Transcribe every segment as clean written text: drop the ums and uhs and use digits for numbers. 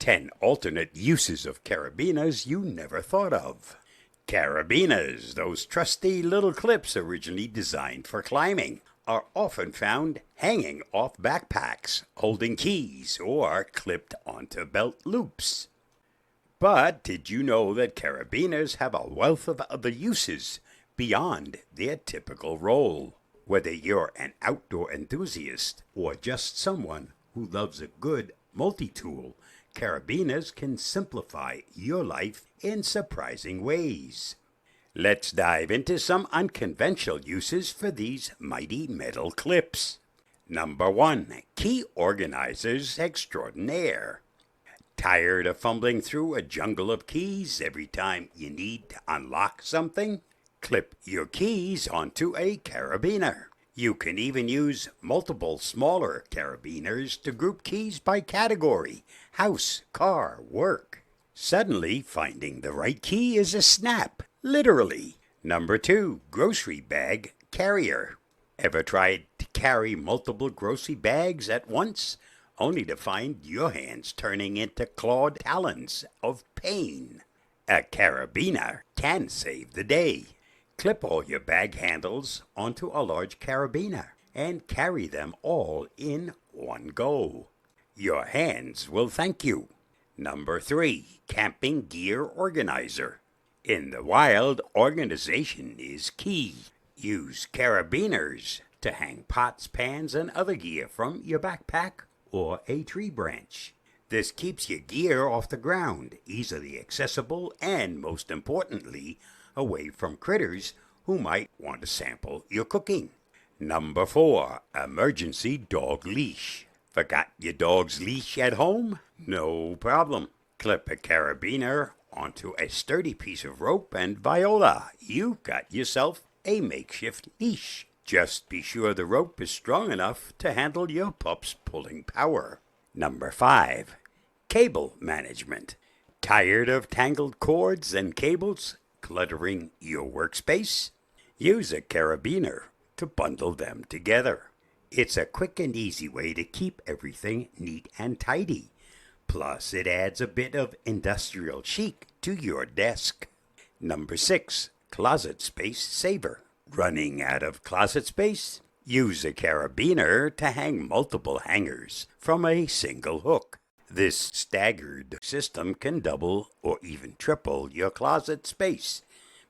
10 alternate uses of carabiners you never thought of. Carabiners, those trusty little clips originally designed for climbing, are often found hanging off backpacks, holding keys, or clipped onto belt loops. But did you know that carabiners have a wealth of other uses beyond their typical role? Whether you're an outdoor enthusiast or just someone who loves a good multi-tool, carabiners can simplify your life in surprising ways. Let's dive into some unconventional uses for these mighty metal clips. Number 1. Key organizers extraordinaire. Tired of fumbling through a jungle of keys every time you need to unlock something? Clip your keys onto a carabiner. You can even use multiple smaller carabiners to group keys by category: house, car, work. Suddenly, finding the right key is a snap, literally. Number 2, grocery bag carrier. Ever tried to carry multiple grocery bags at once, only to find your hands turning into clawed talons of pain? A carabiner can save the day. Clip all your bag handles onto a large carabiner and carry them all in one go. Your hands will thank you. Number 3, camping gear organizer. In the wild, organization is key. Use carabiners to hang pots, pans, and other gear from your backpack or a tree branch. This keeps your gear off the ground, easily accessible, and most importantly, away from critters who might want to sample your cooking. Number 4, emergency dog leash. Forgot your dog's leash at home? No problem. Clip a carabiner onto a sturdy piece of rope and voila, you've got yourself a makeshift leash. Just be sure the rope is strong enough to handle your pup's pulling power. Number 5, cable management. Tired of tangled cords and cables cluttering your workspace? Use a carabiner to bundle them together. It's a quick and easy way to keep everything neat and tidy. Plus, it adds a bit of industrial chic to your desk. Number 6, closet space saver. Running out of closet space? Use a carabiner to hang multiple hangers from a single hook. This staggered system can double or even triple your closet space,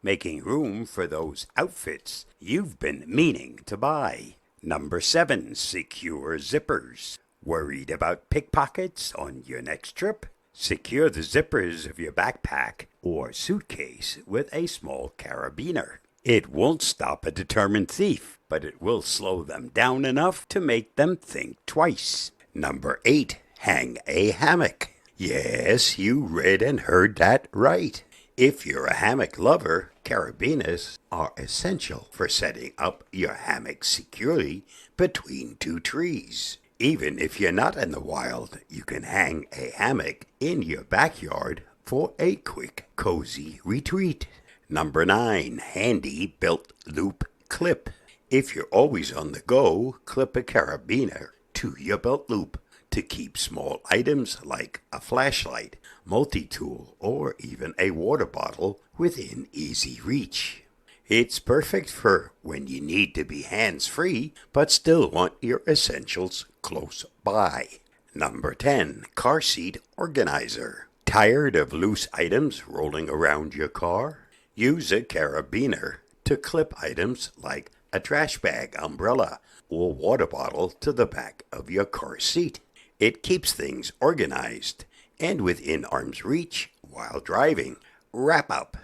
making room for those outfits you've been meaning to buy. Number 7, secure zippers. Worried about pickpockets on your next trip? Secure the zippers of your backpack or suitcase with a small carabiner. It won't stop a determined thief, but it will slow them down enough to make them think twice. Number 8, hang a hammock. Yes, you read and heard that right. If you're a hammock lover, carabiners are essential for setting up your hammock securely between 2 trees. Even if you're not in the wild, you can hang a hammock in your backyard for a quick, cozy retreat. Number 9, handy belt loop clip. If you're always on the go, clip a carabiner to your belt loop to keep small items like a flashlight, multi-tool, or even a water bottle within easy reach. It's perfect for when you need to be hands-free but still want your essentials close by. Number 10, car seat organizer. Tired of loose items rolling around your car? Use a carabiner to clip items like a trash bag, umbrella, or water bottle to the back of your car seat. It keeps things organized and within arm's reach while driving. Wrap up.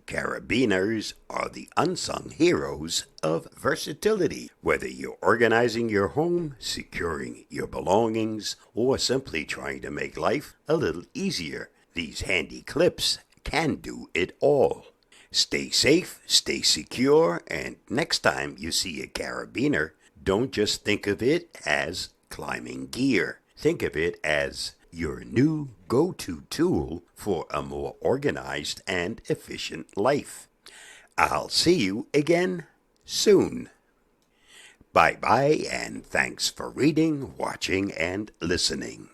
Carabiners are the unsung heroes of versatility. Whether you're organizing your home, securing your belongings, or simply trying to make life a little easier, these handy clips can do it all. Stay safe, stay secure, and next time you see a carabiner, don't just think of it as climbing gear. Think of it as your new go-to tool for a more organized and efficient life. I'll see you again soon. Bye-bye, and thanks for reading, watching, and listening.